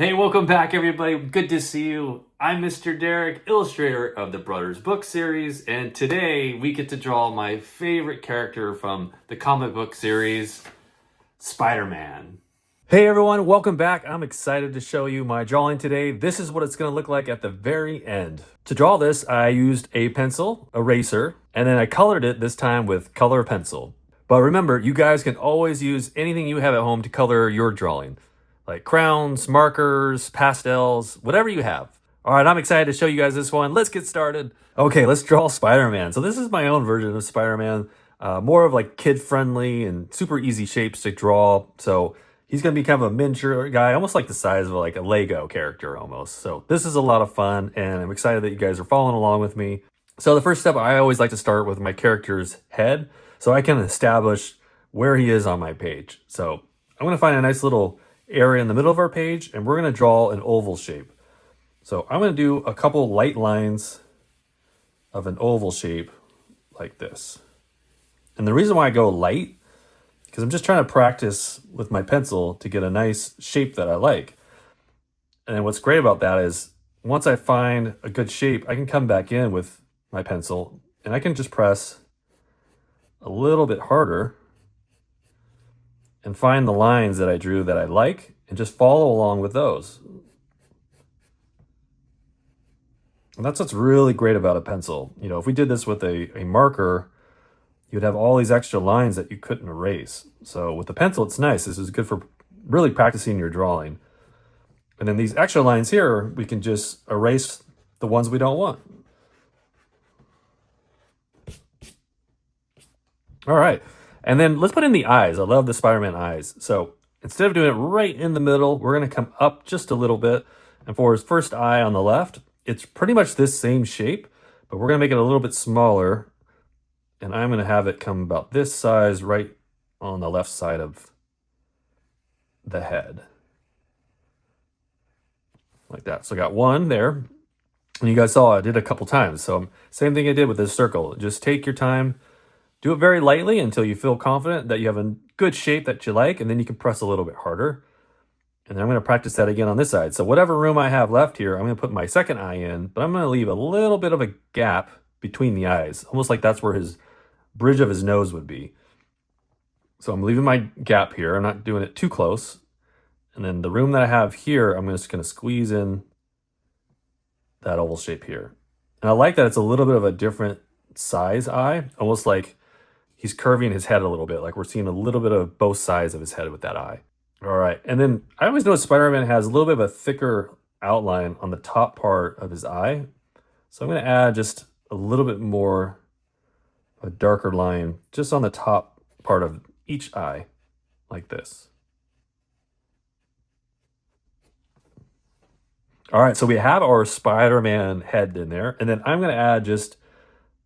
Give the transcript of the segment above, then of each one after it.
Hey, welcome back, everybody. Good to see you. I'm Mr. Derek, illustrator of the Brudders book series, and today we get to draw my favorite character from the comic book series, Spider-Man. Hey everyone, welcome back. I'm excited to show you my drawing today. This is what it's going to look like at the very end. To draw this, I used a pencil, eraser, and then I colored it this time with color pencil. But remember, you guys can always use anything you have at home to color your drawing, like crowns, markers, pastels, whatever you have. All right, I'm excited to show you guys this one. Let's get started. Okay, let's draw Spider-Man. So this is my own version of Spider-Man, more of like kid-friendly and super easy shapes to draw. So he's gonna be kind of a miniature guy, almost like the size of like a Lego character almost. So this is a lot of fun, and I'm excited that you guys are following along with me. So the first step, I always like to start with my character's head, so I can establish where he is on my page. So I'm gonna find a nice little area in the middle of our page, and we're going to draw an oval shape. So I'm going to do a couple light lines of an oval shape like this. And the reason why I go light, because I'm just trying to practice with my pencil to get a nice shape that I like. And what's great about that is once I find a good shape, I can come back in with my pencil and I can just press a little bit harder and find the lines that I drew that I like and just follow along with those. And that's what's really great about a pencil. You know, if we did this with a marker, you'd have all these extra lines that you couldn't erase. So with the pencil, it's nice. This is good for really practicing your drawing. And then these extra lines here, we can just erase the ones we don't want. All right. And then let's put in the eyes. I love the Spider-Man eyes. So instead of doing it right in the middle, we're going to come up just a little bit. And for his first eye on the left, it's pretty much this same shape, but we're going to make it a little bit smaller. And I'm going to have it come about this size right on the left side of the head. Like that. So I got one there. And you guys saw I did a couple times. So same thing I did with this circle. Just take your time. Do it very lightly until you feel confident that you have a good shape that you like, and then you can press a little bit harder. And then I'm going to practice that again on this side. So whatever room I have left here, I'm going to put my second eye in, but I'm going to leave a little bit of a gap between the eyes, almost like that's where his bridge of his nose would be. So I'm leaving my gap here. I'm not doing it too close. And then the room that I have here, I'm just going to squeeze in that oval shape here. And I like that it's a little bit of a different size eye, almost like he's curving his head a little bit, like we're seeing a little bit of both sides of his head with that eye. All right, and then I always notice Spider-Man has a little bit of a thicker outline on the top part of his eye. So I'm gonna add just a little bit more, a darker line, just on the top part of each eye, like this. All right, so we have our Spider-Man head in there, and then I'm gonna add just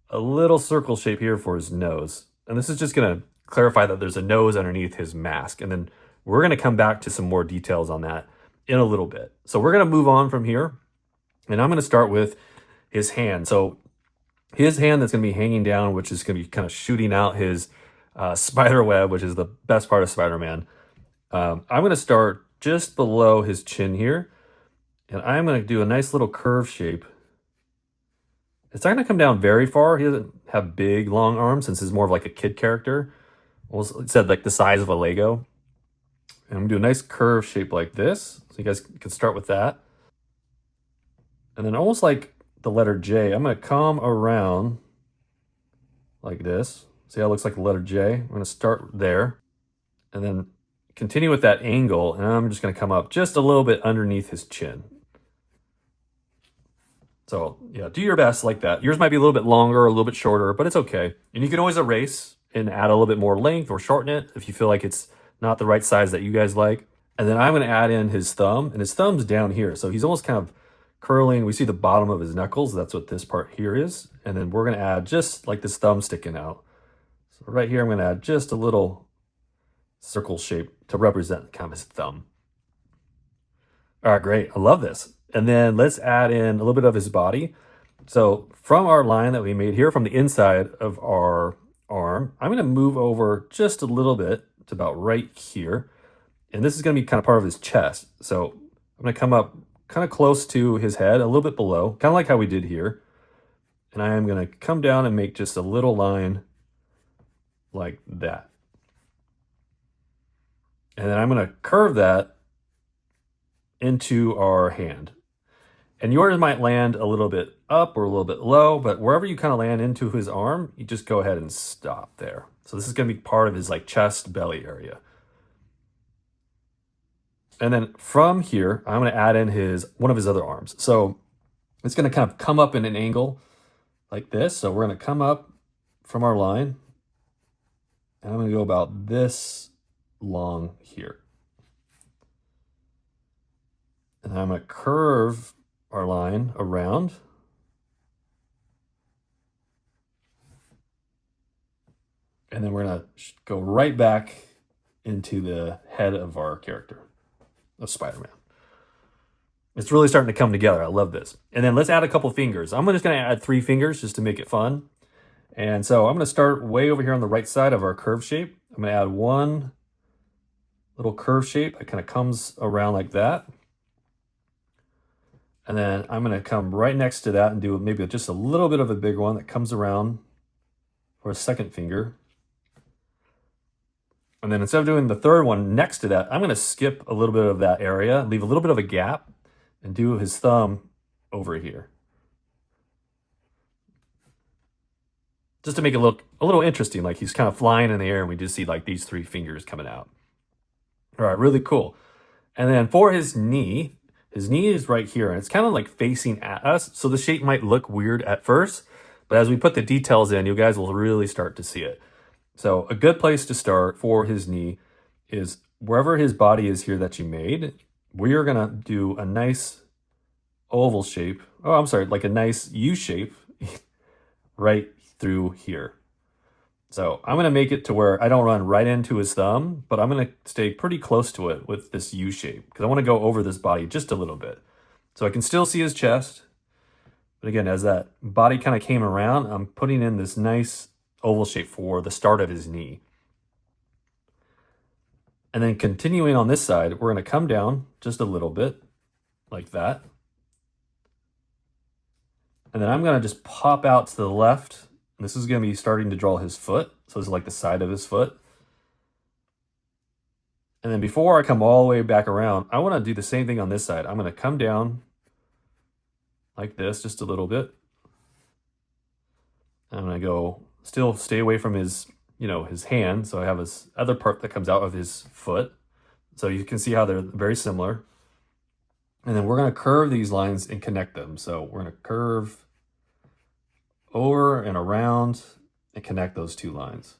a little circle shape here for his nose. And this is just going to clarify that there's a nose underneath his mask. And then we're going to come back to some more details on that in a little bit. So we're going to move on from here. And I'm going to start with his hand. So his hand that's going to be hanging down, which is going to be kind of shooting out his spider web, which is the best part of Spider-Man. I'm going to start just below his chin here. And I'm going to do a nice little curve shape. It's not going to come down very far. He doesn't have big, long arms since he's more of like a kid character. Well, it said like the size of a Lego. And I'm going to do a nice curve shape like this. So you guys can start with that. And then almost like the letter J, I'm going to come around like this. See how it looks like the letter J? I'm going to start there. And then continue with that angle. And I'm just going to come up just a little bit underneath his chin. So yeah, do your best like that. Yours might be a little bit longer, a little bit shorter, but it's okay. And you can always erase and add a little bit more length or shorten it if you feel like it's not the right size that you guys like. And then I'm going to add in his thumb, and his thumb's down here. So he's almost kind of curling. We see the bottom of his knuckles. That's what this part here is. And then we're going to add just like this thumb sticking out. So right here, I'm going to add just a little circle shape to represent kind of his thumb. All right, great. I love this. And then let's add in a little bit of his body. So from our line that we made here, from the inside of our arm, I'm going to move over just a little bit to about right here. And this is going to be kind of part of his chest. So I'm going to come up kind of close to his head, a little bit below, kind of like how we did here. And I am going to come down and make just a little line like that. And then I'm going to curve that into our hand. And yours might land a little bit up or a little bit low, but wherever you kind of land into his arm, you just go ahead and stop there. So this is going to be part of his like chest, belly area. And then from here, I'm going to add in one of his other arms. So it's going to kind of come up in an angle like this. So we're going to come up from our line, and I'm going to go about this long here. And I'm going to curve our line around. And then we're going to go right back into the head of our character, of Spider-Man. It's really starting to come together. I love this. And then let's add a couple fingers. I'm just going to add 3 fingers just to make it fun. And so I'm going to start way over here on the right side of our curve shape. I'm going to add one little curve shape that kind of comes around like that. And then I'm going to come right next to that and do maybe just a little bit of a bigger one that comes around for a second finger. And then instead of doing the third one next to that, I'm going to skip a little bit of that area, leave a little bit of a gap, and do his thumb over here. Just to make it look a little interesting, like he's kind of flying in the air and we just see like these 3 fingers coming out. All right, really cool. And then for his knee is right here, and it's kind of like facing at us. So the shape might look weird at first, but as we put the details in, you guys will really start to see it. So a good place to start for his knee is wherever his body is here that you made, we are gonna do a nice oval shape. Oh, I'm sorry, like a nice U shape right through here. So I'm gonna make it to where I don't run right into his thumb, but I'm gonna stay pretty close to it with this U shape because I wanna go over this body just a little bit. So I can still see his chest. But again, as that body kind of came around, I'm putting in this nice oval shape for the start of his knee. And then continuing on this side, we're going to come down just a little bit like that. And then I'm going to just pop out to the left. This is going to be starting to draw his foot. So this is like the side of his foot. And then before I come all the way back around, I want to do the same thing on this side. I'm going to come down like this just a little bit. I'm going to go still stay away from his, his hand. So I have this other part that comes out of his foot. So you can see how they're very similar. And then we're going to curve these lines and connect them. So we're going to curve over and around and connect those 2 lines.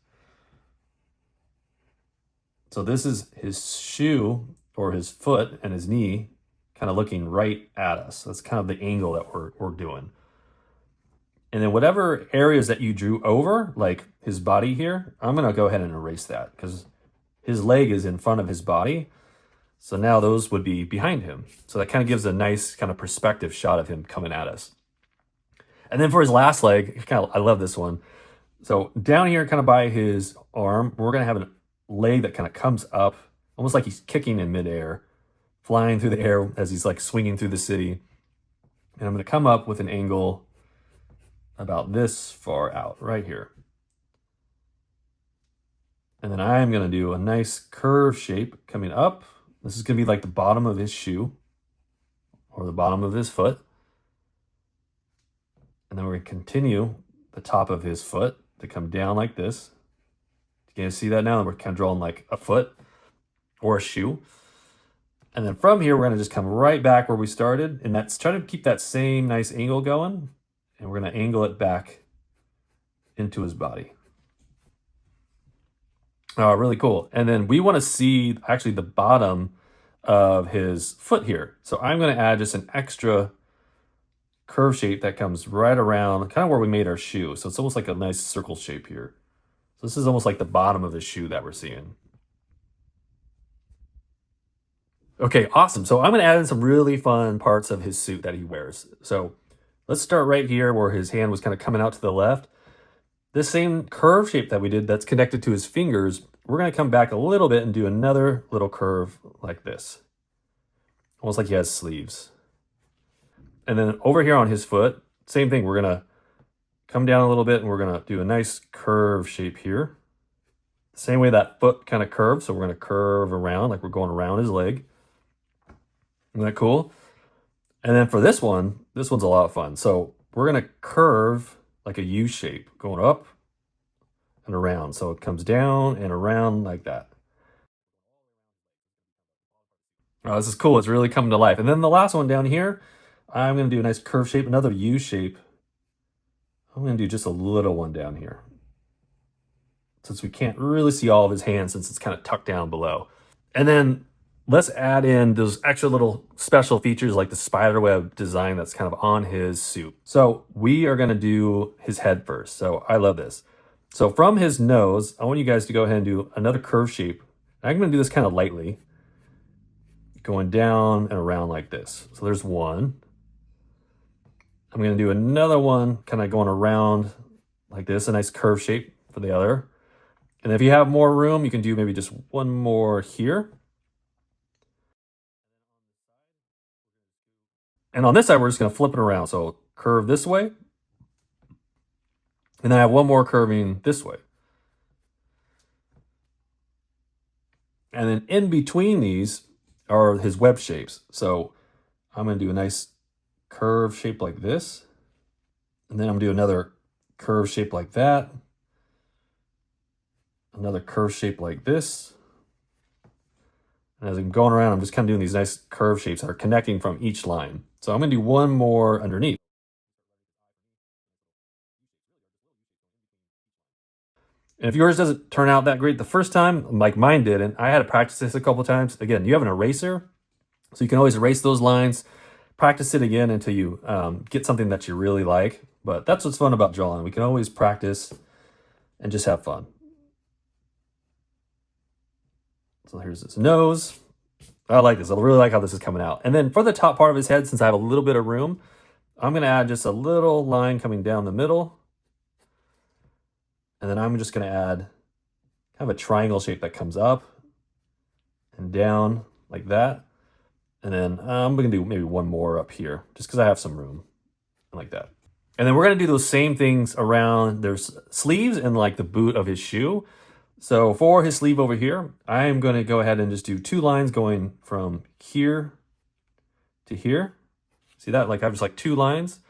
So this is his shoe or his foot and his knee kind of looking right at us. That's kind of the angle that we're doing. And then whatever areas that you drew over, like his body here, I'm going to go ahead and erase that because his leg is in front of his body. So now those would be behind him. So that kind of gives a nice kind of perspective shot of him coming at us. And then for his last leg, I love this one. So down here kind of by his arm, we're going to have a leg that kind of comes up, almost like he's kicking in midair, flying through the air as he's like swinging through the city. And I'm going to come up with an angle about this far out right here. And then I'm going to do a nice curve shape coming up. This is going to be like the bottom of his shoe or the bottom of his foot. And then we're going to continue the top of his foot to come down like this. You can see that now? We're kind of drawing like a foot or a shoe. And then from here, we're going to just come right back where we started. And that's trying to keep that same nice angle going. And we're going to angle it back into his body. Oh, really cool. And then we want to see actually the bottom of his foot here. So I'm going to add just an extra curve shape that comes right around kind of where we made our shoe. So it's almost like a nice circle shape here. So this is almost like the bottom of the shoe that we're seeing. Okay, awesome. So I'm going to add in some really fun parts of his suit that he wears. So let's start right here where his hand was kind of coming out to the left. This same curve shape that we did that's connected to his fingers, we're going to come back a little bit and do another little curve like this. almost like he has sleeves. And then over here on his foot, same thing. We're going to come down a little bit and we're going to do a nice curve shape here. Same way that foot kind of curves. So we're going to curve around like we're going around his leg. Isn't that cool? And then for this one's a lot of fun. So we're going to curve like a U shape going up and around. So it comes down and around like that. Oh, this is cool. It's really coming to life. And then the last one down here, I'm going to do a nice curve shape, another U shape. I'm going to do just a little one down here, since we can't really see all of his hands since it's kind of tucked down below. And then let's add in those extra little special features like the spiderweb design that's kind of on his suit. So we are going to do his head first. So I love this. So from his nose, I want you guys to go ahead and do another curve shape. I'm going to do this kind of lightly, going down and around like this. So there's one. I'm going to do another one kind of going around like this, a nice curve shape for the other. And if you have more room, you can do maybe just one more here. And on this side, we're just going to flip it around. So curve this way. And then I have one more curving this way. And then in between these are his web shapes. So I'm going to do a nice curve shape like this. And then I'm going to do another curve shape like that. Another curve shape like this. And as I'm going around, I'm just kind of doing these nice curve shapes that are connecting from each line. So I'm going to do one more underneath. And if yours doesn't turn out that great the first time, like mine did, and I had to practice this a couple times. Again, you have an eraser, so you can always erase those lines, practice it again until you get something that you really like. But that's what's fun about drawing. We can always practice and just have fun. So here's his nose. I like this. I really like how this is coming out. And then for the top part of his head, since I have a little bit of room, I'm going to add just a little line coming down the middle. And then I'm just going to add kind of a triangle shape that comes up and down like that. And then I'm going to do maybe one more up here just because I have some room like that. And then we're going to do those same things around their sleeves and like the boot of his shoe. So for his sleeve over here, I am going to go ahead and just do two lines going from here to here. See that? Like I have just like two lines.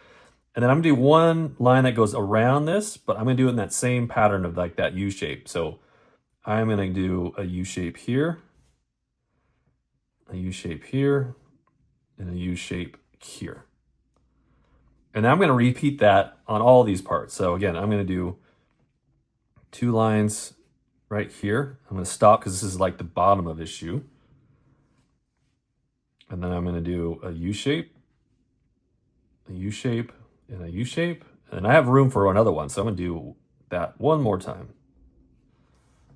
And then I'm going to do one line that goes around this, but I'm going to do it in that same pattern of like that U shape. So I'm going to do a U shape here, a U shape here, and a U shape here. And then I'm going to repeat that on all these parts. So again, I'm going to do two lines right here. I'm going to stop because this is like the bottom of his shoe. And then I'm going to do a U shape, a U shape, and a U shape. And I have room for another one. So I'm going to do that one more time.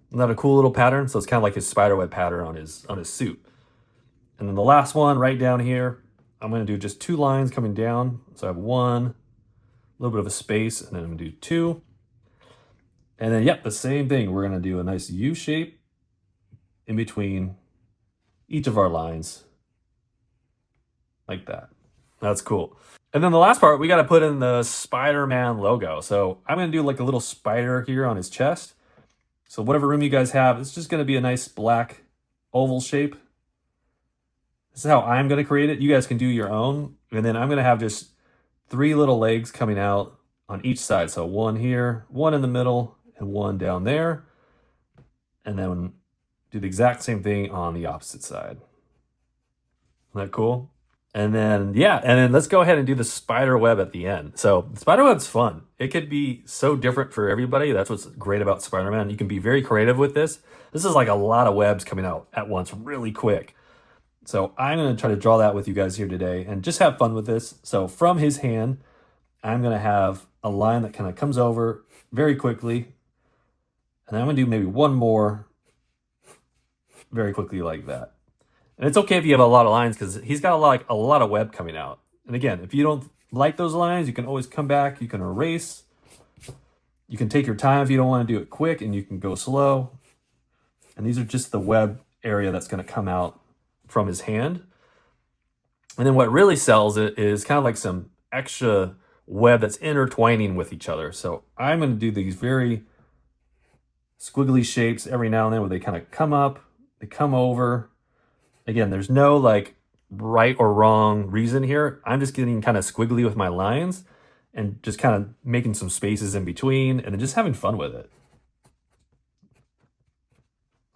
Isn't that a cool little pattern? So it's kind of like his spiderweb pattern on his suit. And then the last one right down here, I'm going to do just two lines coming down. So I have one, a little bit of a space, and then I'm going to do two. And then, yep, the same thing. We're going to do a nice U shape in between each of our lines like that. That's cool. And then the last part, we got to put in the Spider-Man logo. So I'm going to do like a little spider here on his chest. So whatever room you guys have, it's just going to be a nice black oval shape. This is how I'm going to create it. You guys can do your own. And then I'm going to have just three little legs coming out on each side. So one here, one in the middle, and one down there. And then do the exact same thing on the opposite side. Isn't that cool? And then, yeah, and then let's go ahead and do the spider web at the end. So the spider web's fun. It could be so different for everybody. That's what's great about Spider-Man. You can be very creative with this. This is like a lot of webs coming out at once really quick. So I'm going to try to draw that with you guys here today and just have fun with this. So from his hand, I'm going to have a line that kind of comes over very quickly. And then I'm going to do maybe one more very quickly like that. And it's okay if you have a lot of lines because he's got a lot of web coming out. And again, if you don't like those lines, you can always come back. You can erase. You can take your time if you don't want to do it quick, and you can go slow. And these are just the web area that's going to come out from his hand. And then what really sells it is kind of like some extra web that's intertwining with each other. So I'm going to do these very squiggly shapes every now and then where they kind of come up, they come over. Again, there's no like right or wrong reason here. I'm just getting kind of squiggly with my lines and just kind of making some spaces in between and then just having fun with it.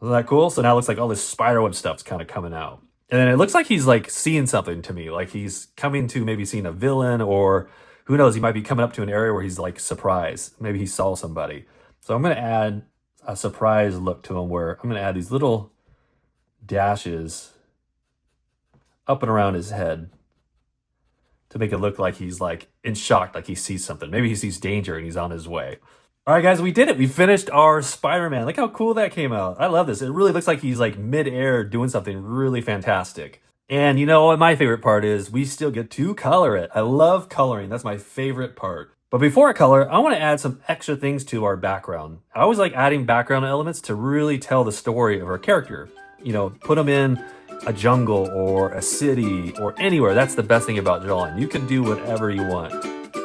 Isn't that cool? So now it looks like all this spiderweb stuff's kind of coming out. And then it looks like he's like seeing something to me, like he's coming to maybe seeing a villain, or who knows, he might be coming up to an area where he's like surprised. Maybe he saw somebody. So I'm going to add a surprise look to him where I'm going to add these little dashes up and around his head to make it look like he's like in shock, like he sees something. Maybe he sees danger and he's on his way. All right, guys, we did it. We finished our Spider-Man. Look how cool that came out. I love this. It really looks like he's like mid-air doing something really fantastic. And you know what my favorite part is? We still get to color it. I love coloring. That's my favorite part. But before I color, I want to add some extra things to our background. I always like adding background elements to really tell the story of our character. You know, put them in a jungle or a city or anywhere. That's the best thing about drawing. You can do whatever you want.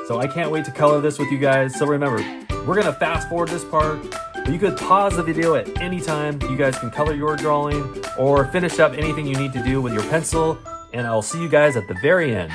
So I can't wait to color this with you guys. So remember, we're gonna fast forward this part, but you could pause the video at any time. You guys can color your drawing or finish up anything you need to do with your pencil, and I'll see you guys at the very end.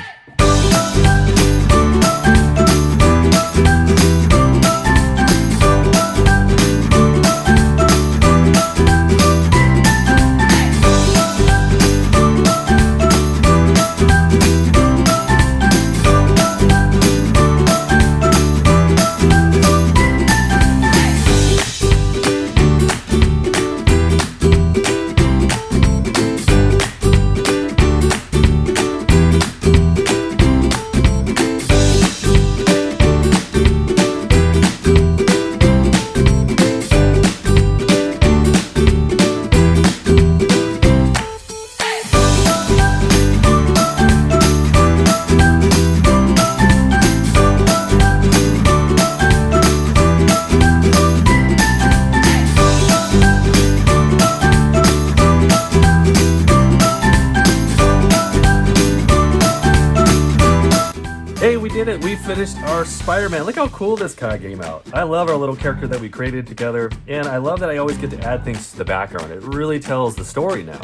Hey, we did it. We finished our Spider-Man. Look how cool this guy came out. I love our little character that we created together, and I love that I always get to add things to the background. It really tells the story now.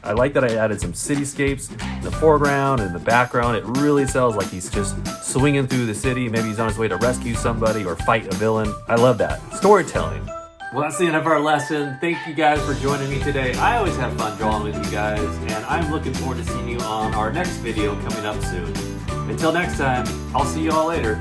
I like that I added some cityscapes in the foreground and in the background. It really sounds like he's just swinging through the city. Maybe he's on his way to rescue somebody or fight a villain. I love that. Storytelling. Well, that's the end of our lesson. Thank you guys for joining me today. I always have fun drawing with you guys, and I'm looking forward to seeing you on our next video coming up soon. Until next time, I'll see you all later.